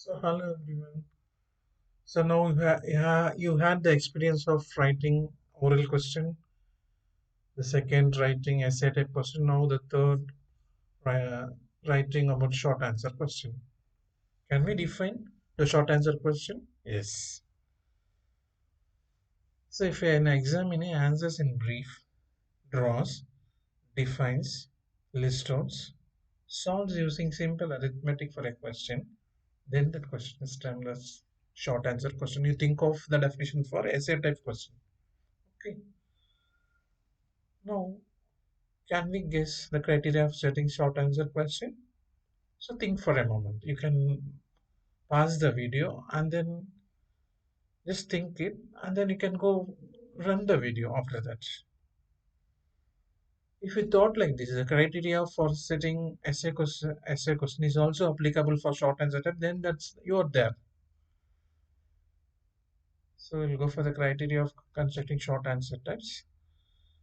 So hello everyone. So now you had the experience of writing oral question, the second writing essay type question, now the third uh, writing about short answer question. Can we define the short answer question? Yes. So if an examiner answers in brief, draws, defines, lists out, solves using simple arithmetic for a question, then that question is termed as short answer question. You think of the definition for essay type question. Okay. Now, can we guess the criteria of setting short answer question? So think for a moment. You can pause the video and then just think it, and then you can go run the video after that. If you thought like this, the criteria for setting essay question is also applicable for short answer type, then that's you're there. So we'll go for the criteria of constructing short answer types.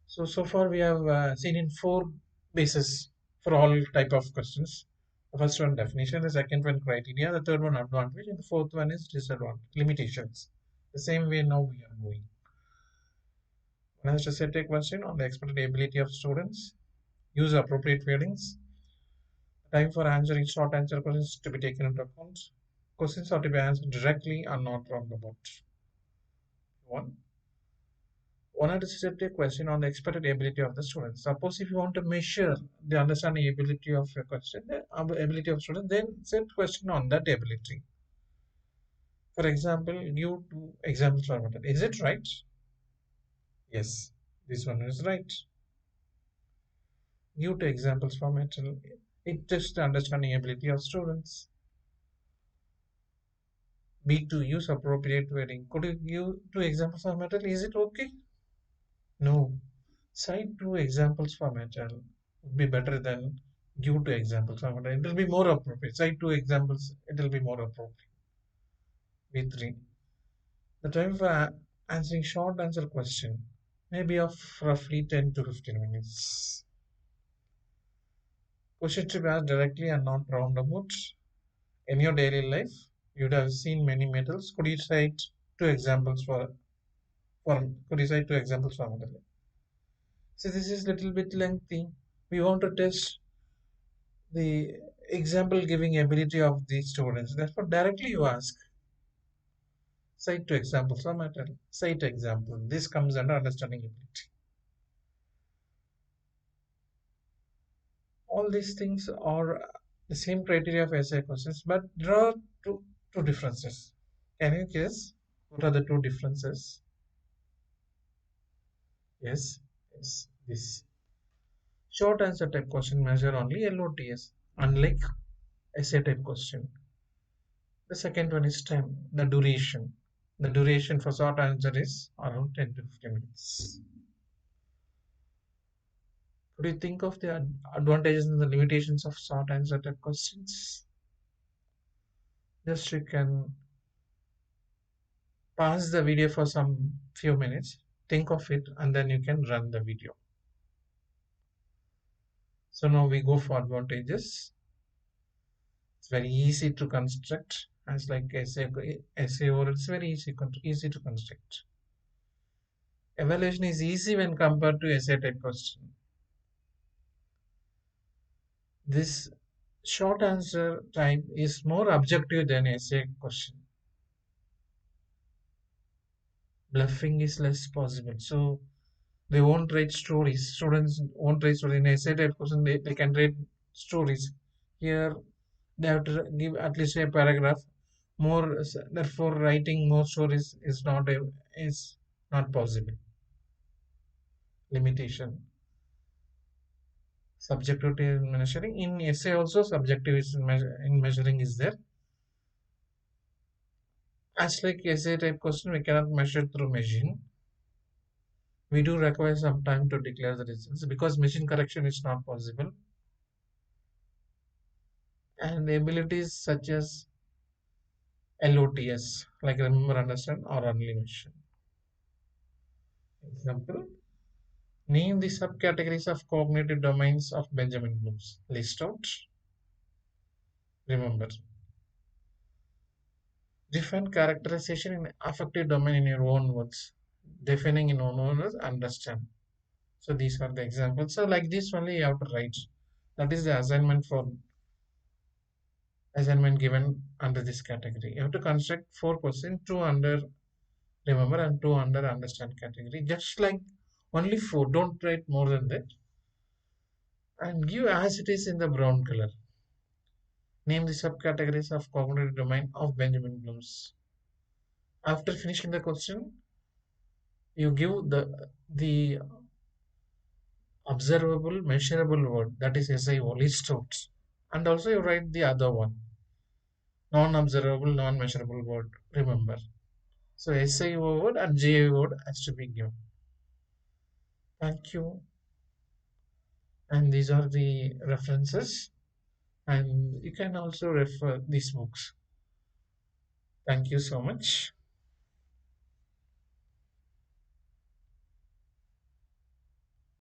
So far we have seen in four bases for all type of questions. The first one definition, the second one criteria, the third one advantage, and the fourth one is disadvantage, limitations. The same way now we are moving. One has to set a question on the expected ability of students, use appropriate wordings, time for answering short answer questions to be taken into account. Questions are to be answered directly and not roundabout. One. Wanted to set a question on the expected ability of the student. Suppose if you want to measure the understanding ability of a question, the ability of student, then set question on that ability. For example, give two examples formatted. Is it right? Yes, this one is right. Give two examples formatted. It tests the understanding ability of students. B2, use appropriate wording. Could you give two examples formatted? Is it okay? No. Cite two examples formatted would be better than give two examples formatted. It will be more appropriate. Cite two examples, it will be more appropriate. B3. The time for answering short answer question may be of roughly 10 to 15 minutes. Question should be asked directly and not roundabout. In your daily life, you'd have seen many metals. Could you cite two examples for could you cite two examples for metal? So this is little bit lengthy. We want to test the example giving ability of the students. Therefore, directly you ask, cite two examples or matter. Cite example. This comes under understanding ability. All these things are the same criteria of essay questions, but there are two differences. Can you guess what are the two differences? Yes, it's this. Short answer type question measure only LOTS, unlike essay type question. The second one is time, the duration. The duration for short answer is around 10 to 15 minutes. Could you think of the advantages and the limitations of short answer type questions? Just you can pause the video for some few minutes, think of it, and then you can run the video. So now we go for advantages. It's very easy to construct. As like essay or it's very easy to construct. Evaluation is easy when compared to essay type question. This short answer type is more objective than essay question. Bluffing is less possible. So they won't write stories. Students won't write stories. In essay type question, they can write stories. Here they have to give at least a paragraph. More therefore writing more stories is not possible. Limitation. Subjectivity in measuring. In essay also subjective is in measuring is there. As like essay type question, we cannot measure through machine. We do require some time to declare the results because machine correction is not possible. And abilities such as LOTS, like remember, understand, or only mission. Example, name the subcategories of cognitive domains of Benjamin Bloom's. List out, remember. Define characterization in affective domain in your own words. Defining in own words, understand. So these are the examples. So like this only you have to write. That is the assignment given under this category. You have to construct four questions, two under remember and two under understand category. Just like only four. Don't write more than that. And give as it is in the brown color. Name the subcategories of cognitive domain of Benjamin Bloom's. After finishing the question, you give the observable, measurable word that is SIO list out, and also you write the other one non-observable, non-measurable word. Remember, so SIO word and GA word has to be given. Thank you, and these are the references, and you can also refer these books. Thank you so much.